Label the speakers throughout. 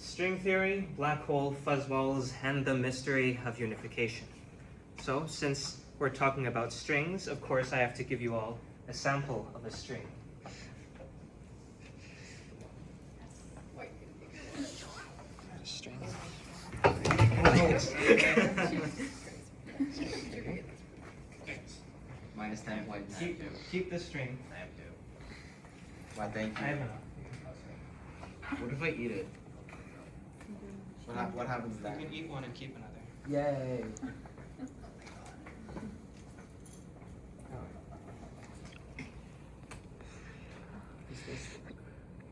Speaker 1: String theory, black hole, fuzzballs, and the mystery of unification. So, since we're talking about strings, of course I have to give you all a sample of a string. String.
Speaker 2: Minus 10 points.
Speaker 1: Keep the string.
Speaker 2: I have to. Why, thank
Speaker 1: I
Speaker 2: you.
Speaker 1: have enough.
Speaker 2: What if I eat it? What happens
Speaker 1: You
Speaker 2: then?
Speaker 1: can eat one and keep another.
Speaker 2: Yay!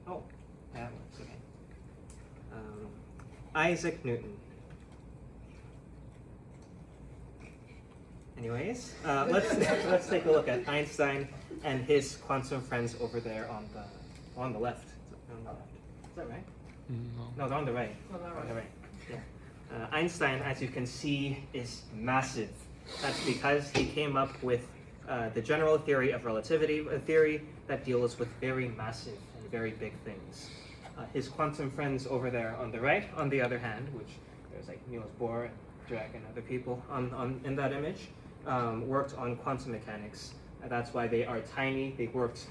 Speaker 1: Oh, that one's okay. Isaac Newton. Anyways, let's take a look at Einstein and his quantum friends over there on the left. On the left. Is that right? No, they're on the right. On the right. Yeah. Einstein, as you can see, is massive. That's because he came up with the general theory of relativity, a theory that deals with very massive and very big things. His quantum friends over there on the right, on the other hand, which there's like Niels Bohr and Dirac and other people in that image, worked on quantum mechanics. And that's why they are tiny. They worked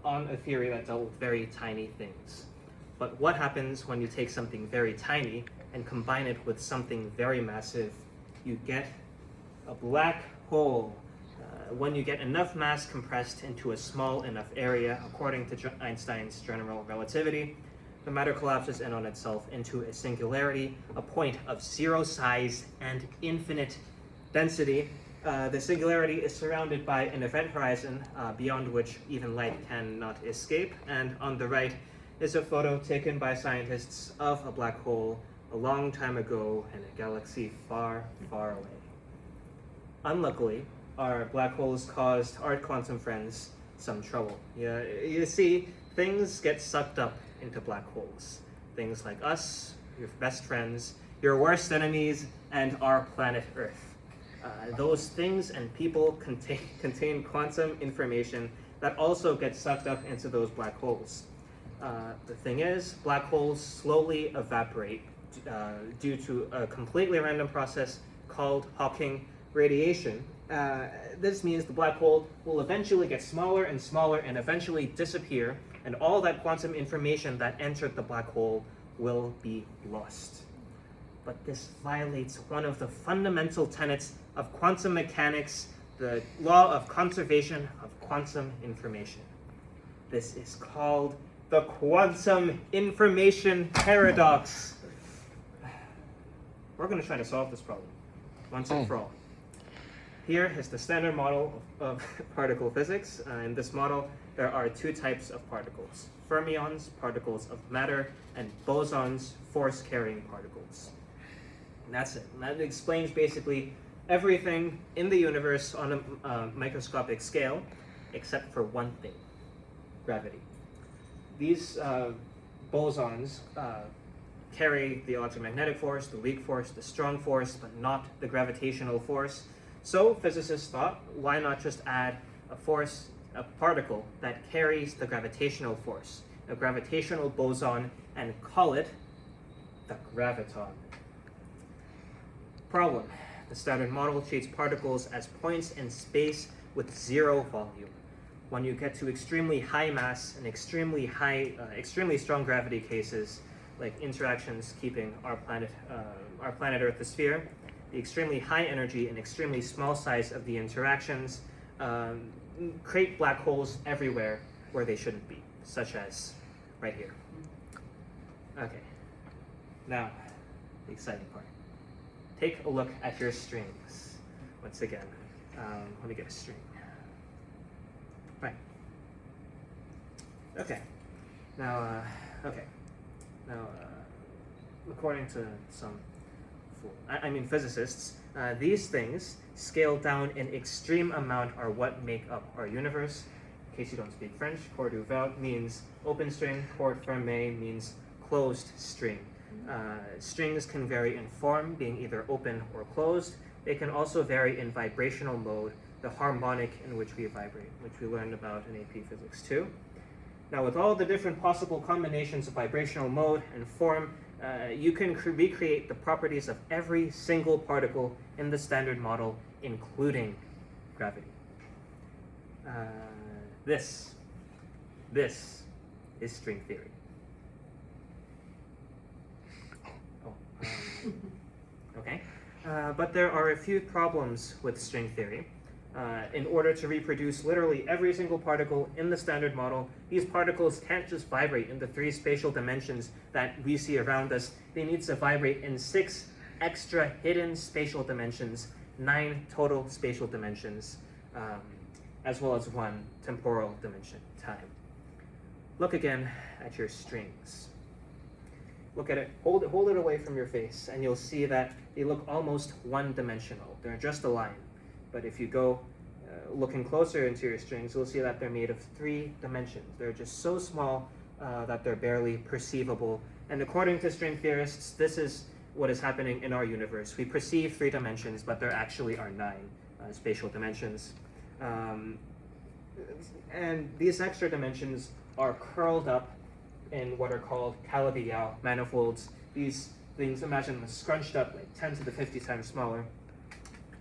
Speaker 1: on a theory that dealt with very tiny things. But what happens when you take something very tiny and combine it with something very massive? You get a black hole. When you get enough mass compressed into a small enough area, according to Einstein's general relativity, the matter collapses in on itself into a singularity, a point of zero size and infinite density. The singularity is surrounded by an event horizon beyond which even light cannot escape, and on the right is a photo taken by scientists of a black hole a long time ago in a galaxy far, far away. Unluckily, our black holes caused our quantum friends some trouble. Yeah, you see, things get sucked up into black holes. Things like us, your best friends, your worst enemies, and our planet Earth. Those things and people contain quantum information that also gets sucked up into those black holes. The thing is, black holes slowly evaporate due to a completely random process called Hawking radiation. This means the black hole will eventually get smaller and smaller and eventually disappear, and all that quantum information that entered the black hole will be lost. But this violates one of the fundamental tenets of quantum mechanics, the law of conservation of quantum information. This is called the quantum information paradox. We're going to try to solve this problem once and for all. Here is the standard model of particle physics. In this model, there are two types of particles: fermions, particles of matter, and bosons, force-carrying particles. And that's it. And that explains basically everything in the universe on a microscopic scale, except for one thing: gravity. These bosons carry the electromagnetic force, the weak force, the strong force, but not the gravitational force. So physicists thought, why not just add a particle that carries the gravitational force, a gravitational boson, and call it the graviton. Problem: the standard model treats particles as points in space with zero volume. When you get to extremely high mass and extremely strong gravity cases, like interactions keeping our planet Earth the sphere, the extremely high energy and extremely small size of the interactions create black holes everywhere where they shouldn't be, such as right here. Okay, now the exciting part. Take a look at your strings. Once again, let me get a string. Right. Okay. Now, according to some physicists, these things scaled down an extreme amount are what make up our universe. In case you don't speak French, corde ouverte means open string, corde fermée means closed string. Strings can vary in form, being either open or closed. They can also vary in vibrational mode, the harmonic in which we vibrate, which we learned about in AP Physics 2. Now, with all the different possible combinations of vibrational mode and form, you can recreate the properties of every single particle in the standard model, including gravity. This is string theory. Okay, but there are a few problems with string theory. In order to reproduce literally every single particle in the standard model, these particles can't just vibrate in the 3 spatial dimensions that we see around us. They need to vibrate in 6 extra hidden spatial dimensions, 9 total spatial dimensions, as well as 1 temporal dimension, time. Look again at your strings. Look at it, hold it away from your face, and you'll see that they look almost one-dimensional. They're just a line. But if you go looking closer into your strings, you'll see that they're made of 3 dimensions. They're just so small that they're barely perceivable. And according to string theorists, this is what is happening in our universe. We perceive 3 dimensions, but there actually are 9 spatial dimensions. And these extra dimensions are curled up in what are called Calabi-Yau manifolds. These things, imagine them scrunched up like 10 to the 50 times smaller,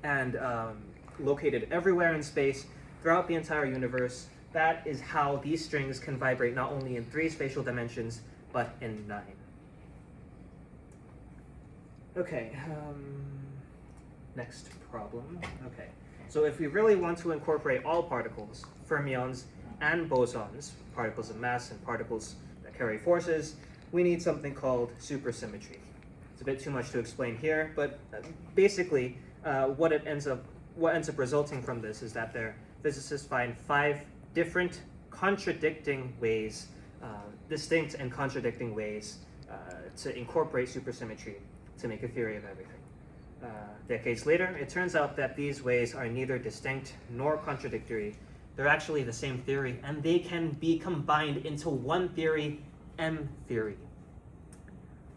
Speaker 1: and located everywhere in space throughout the entire universe. That is how these strings can vibrate not only in 3 spatial dimensions, but in 9. Okay, next problem. Okay, so if we really want to incorporate all particles, fermions and bosons, particles of mass and particles that carry forces, we need something called supersymmetry. It's a bit too much to explain here, but basically what ends up resulting from this is that physicists find 5 different contradicting ways, distinct and contradicting ways to incorporate supersymmetry to make a theory of everything. Decades later, it turns out that these ways are neither distinct nor contradictory. They're actually the same theory, and they can be combined into one theory, M theory.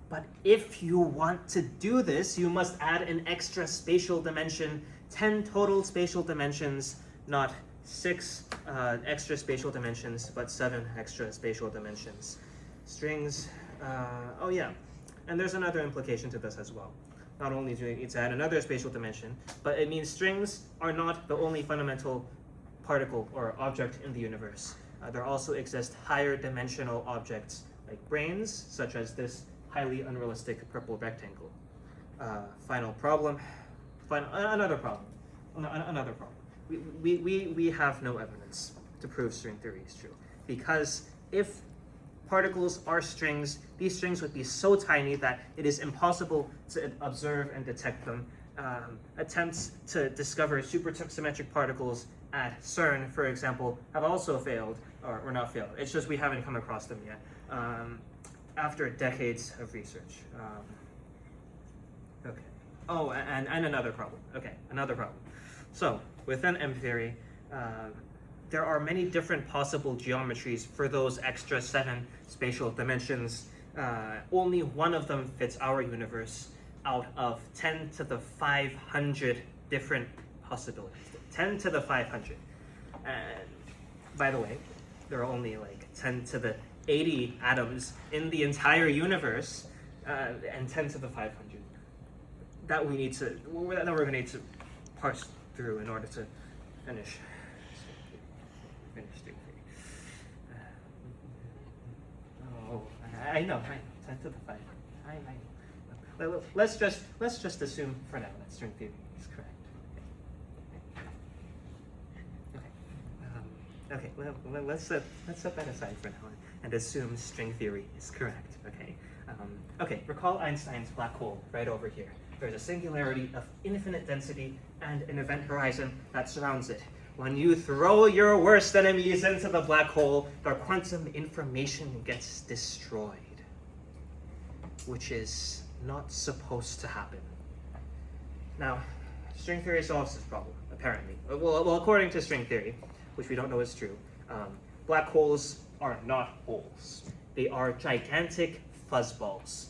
Speaker 1: But if you want to do this, you must add an extra spatial dimension, 10 total spatial dimensions, not 6 extra spatial dimensions, but 7 extra spatial dimensions. Strings, oh yeah, and there's another implication to this as well. Not only do we need to add another spatial dimension, but it means strings are not the only fundamental particle or object in the universe. There also exist higher dimensional objects like brains, such as this highly unrealistic purple rectangle. Another problem. We have no evidence to prove string theory is true, because if particles are strings, these strings would be so tiny that it is impossible to observe and detect them. Attempts to discover supersymmetric particles at CERN, for example, have also failed, or not failed. It's just we haven't come across them yet. After decades of research. Okay. Oh, and another problem. Okay, another problem. So, within M theory, there are many different possible geometries for those extra 7 spatial dimensions. Only one of them fits our universe out of 10 to the 500 different possibilities. 10 to the 500. And by the way, there are only like 10 to the 80 atoms in the entire universe, and 10 to the 500 that we're going to need to parse through in order to finish string theory. I know, 10 to the 500. I know. Let's just assume for now that string theory is correct. Okay, well, let's set that aside for now and assume string theory is correct, okay? Okay, recall Einstein's black hole right over here. There's a singularity of infinite density and an event horizon that surrounds it. When you throw your worst enemies into the black hole, their quantum information gets destroyed, which is not supposed to happen. Now, string theory solves this problem, apparently. Well, according to string theory, which we don't know is true, black holes are not holes. They are gigantic fuzzballs,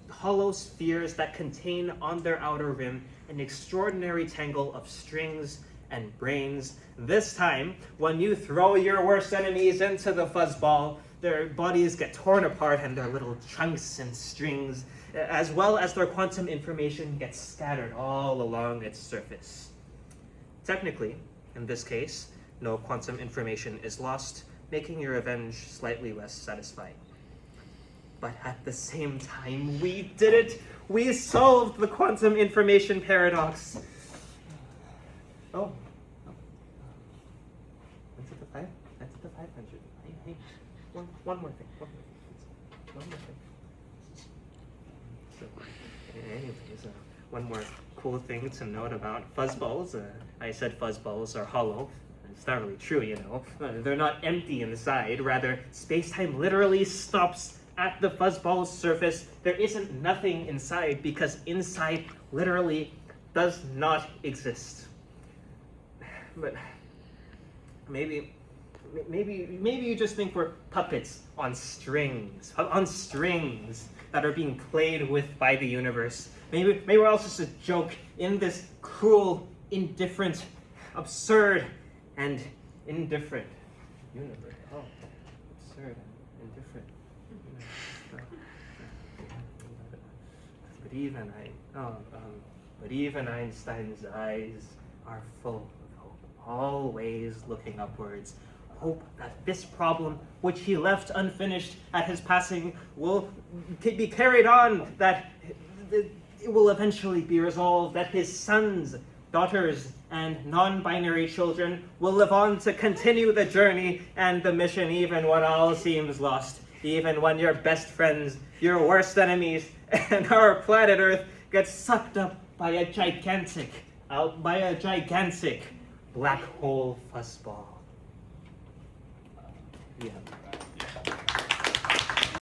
Speaker 1: hollow spheres that contain on their outer rim an extraordinary tangle of strings and brains. This time, when you throw your worst enemies into the fuzzball, their bodies get torn apart and their little chunks and strings, as well as their quantum information gets scattered all along its surface. Technically, in this case, no quantum information is lost, making your revenge slightly less satisfying. But at the same time, we did it! We solved the quantum information paradox! Oh. That's at the 5? That's at the 500. Hey. One more thing. One more thing. So, anyways, one more cool thing to note about fuzzballs. I said fuzzballs are hollow. It's not really true, you know. They're not empty inside. Rather, space-time literally stops at the fuzzball's surface. There isn't nothing inside because inside literally does not exist. But maybe you just think we're puppets on strings that are being played with by the universe. Maybe we're also just a joke in this cruel, indifferent, absurd, and indifferent universe. Oh, absurd and indifferent. But even Einstein's eyes are full of hope, always looking upwards. Hope that this problem, which he left unfinished at his passing, will be carried on, that it will eventually be resolved, that his sons, daughters, and non-binary children will live on to continue the journey and the mission even when all seems lost, even when your best friends, your worst enemies, and our planet Earth gets sucked up by a gigantic black hole fuzzball. Yeah.